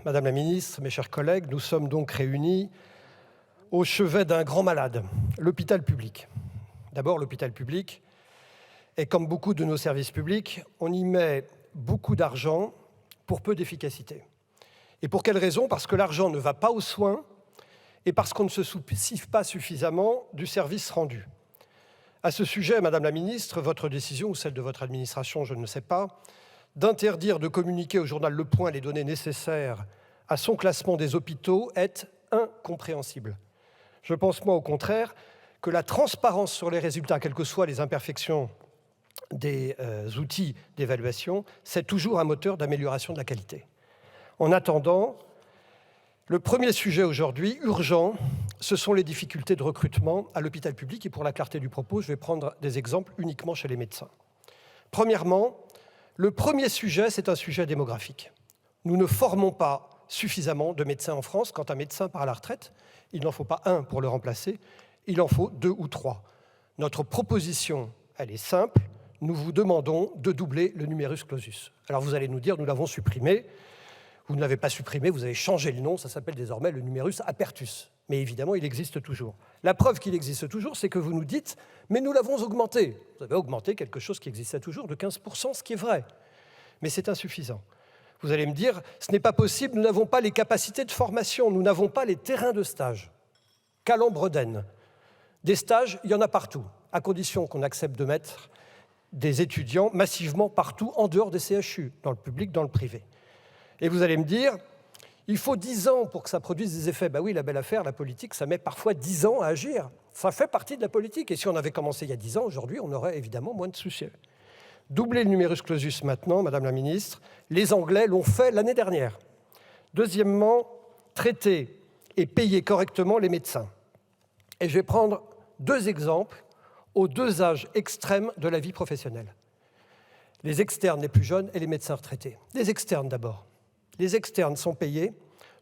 Madame la Ministre, mes chers collègues, nous sommes donc réunis au chevet d'un grand malade, l'hôpital public. D'abord, l'hôpital public est comme beaucoup de nos services publics, on y met beaucoup d'argent pour peu d'efficacité. Et pour quelle raison? Parce que l'argent ne va pas aux soins et parce qu'on ne se soucie pas suffisamment du service rendu. À ce sujet, Madame la Ministre, votre décision, ou celle de votre administration, je ne sais pas, d'interdire de communiquer au journal Le Point les données nécessaires à son classement des hôpitaux est incompréhensible. Je pense, moi, au contraire, que la transparence sur les résultats, quelles que soient les imperfections des outils d'évaluation, c'est toujours un moteur d'amélioration de la qualité. En attendant, le premier sujet aujourd'hui, urgent, ce sont les difficultés de recrutement à l'hôpital public. Et pour la clarté du propos, je vais prendre des exemples uniquement chez les médecins. Premièrement, le premier sujet, c'est un sujet démographique. Nous ne formons pas suffisamment de médecins en France. Quand un médecin part à la retraite, il n'en faut pas un pour le remplacer, il en faut 2 ou 3. Notre proposition, elle est simple. Nous vous demandons de doubler le numerus clausus. Alors vous allez nous dire, nous l'avons supprimé. Vous ne l'avez pas supprimé, vous avez changé le nom, ça s'appelle désormais le numerus apertus. Mais évidemment, il existe toujours. La preuve qu'il existe toujours, c'est que vous nous dites « mais nous l'avons augmenté ». Vous avez augmenté quelque chose qui existait toujours de 15%, ce qui est vrai. Mais c'est insuffisant. Vous allez me dire « ce n'est pas possible, nous n'avons pas les capacités de formation, nous n'avons pas les terrains de stage ». Calembredaine. Des stages, il y en a partout, à condition qu'on accepte de mettre des étudiants massivement partout en dehors des CHU, dans le public, dans le privé. Et vous allez me dire, il faut 10 ans pour que ça produise des effets. Ben oui, la belle affaire, la politique, ça met parfois 10 ans à agir. Ça fait partie de la politique. Et si on avait commencé il y a 10 ans, aujourd'hui, on aurait évidemment moins de soucis. Doubler le numerus clausus maintenant, Madame la Ministre, les Anglais l'ont fait l'année dernière. Deuxièmement, traiter et payer correctement les médecins. Et je vais prendre 2 exemples aux 2 âges extrêmes de la vie professionnelle. Les externes les plus jeunes et les médecins retraités. Les externes d'abord. Les externes sont payés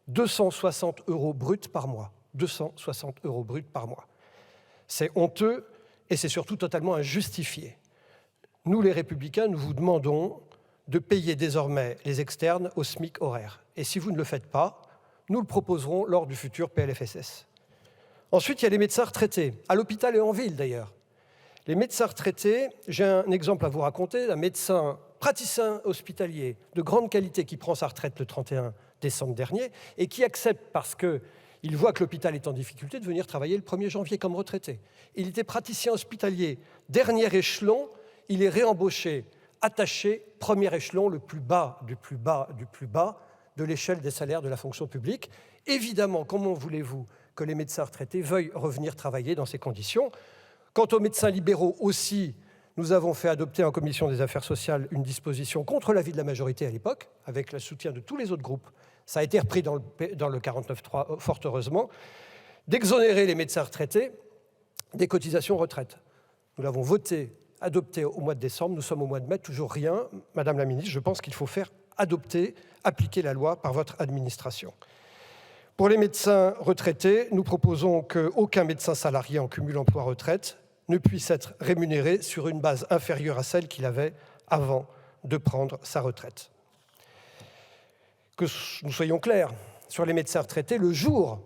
260 € bruts par mois. 260 € bruts par mois. C'est honteux et c'est surtout totalement injustifié. Nous, les Républicains, nous vous demandons de payer désormais les externes au SMIC horaire. Et si vous ne le faites pas, nous le proposerons lors du futur PLFSS. Ensuite, il y a les médecins retraités, à l'hôpital et en ville d'ailleurs. Les médecins retraités, j'ai un exemple à vous raconter, un médecin praticien hospitalier de grande qualité qui prend sa retraite le 31 décembre dernier et qui accepte, parce qu'il voit que l'hôpital est en difficulté, de venir travailler le 1er janvier comme retraité. Il était praticien hospitalier, dernier échelon, il est réembauché, attaché, premier échelon, le plus bas du plus bas du plus bas de l'échelle des salaires de la fonction publique. Évidemment, comment voulez-vous que les médecins retraités veuillent revenir travailler dans ces conditions? Quant aux médecins libéraux aussi, nous avons fait adopter en commission des affaires sociales une disposition contre l'avis de la majorité à l'époque, avec le soutien de tous les autres groupes. Ça a été repris dans le 49.3, fort heureusement, d'exonérer les médecins retraités des cotisations retraite. Nous l'avons voté, adopté au mois de décembre, nous sommes au mois de mai, toujours rien. Madame la Ministre, je pense qu'il faut faire adopter, appliquer la loi par votre administration. Pour les médecins retraités, nous proposons qu'aucun médecin salarié en cumul emploi-retraite ne puisse être rémunéré sur une base inférieure à celle qu'il avait avant de prendre sa retraite. Que nous soyons clairs, sur les médecins retraités, le jour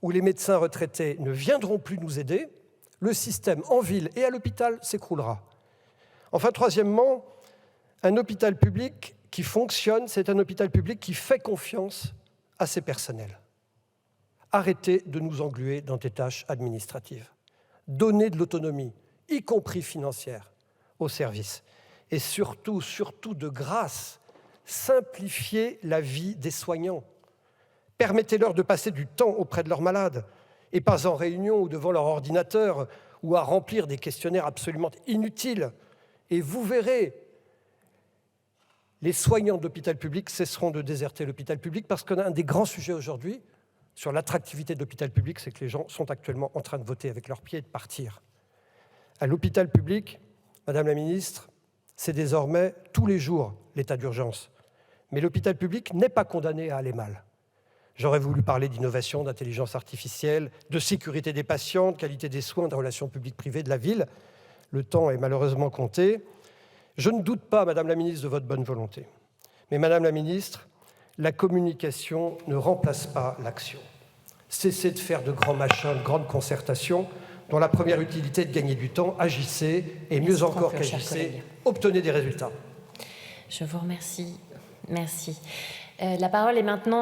où les médecins retraités ne viendront plus nous aider, le système en ville et à l'hôpital s'écroulera. Enfin, troisièmement, un hôpital public qui fonctionne, c'est un hôpital public qui fait confiance à ses personnels. Arrêtez de nous engluer dans des tâches administratives. Donnez de l'autonomie, y compris financière, aux services. Et surtout, de grâce, simplifiez la vie des soignants. Permettez-leur de passer du temps auprès de leurs malades, et pas en réunion ou devant leur ordinateur, ou à remplir des questionnaires absolument inutiles. Et vous verrez, les soignants de l'hôpital public cesseront de déserter l'hôpital public, parce qu'un des grands sujets aujourd'hui, sur l'attractivité de l'hôpital public, c'est que les gens sont actuellement en train de voter avec leurs pieds et de partir. À l'hôpital public, Madame la Ministre, c'est désormais tous les jours l'état d'urgence. Mais l'hôpital public n'est pas condamné à aller mal. J'aurais voulu parler d'innovation, d'intelligence artificielle, de sécurité des patients, de qualité des soins, de relations publiques-privées de la ville. Le temps est malheureusement compté. Je ne doute pas, Madame la Ministre, de votre bonne volonté. Mais Madame la Ministre, La communication ne remplace pas l'action. Cessez de faire de grands machins, de grandes concertations, dont la première utilité est de gagner du temps. Agissez, et mieux encore qu'agissez, obtenez des résultats. Je vous remercie. Merci. La parole est maintenant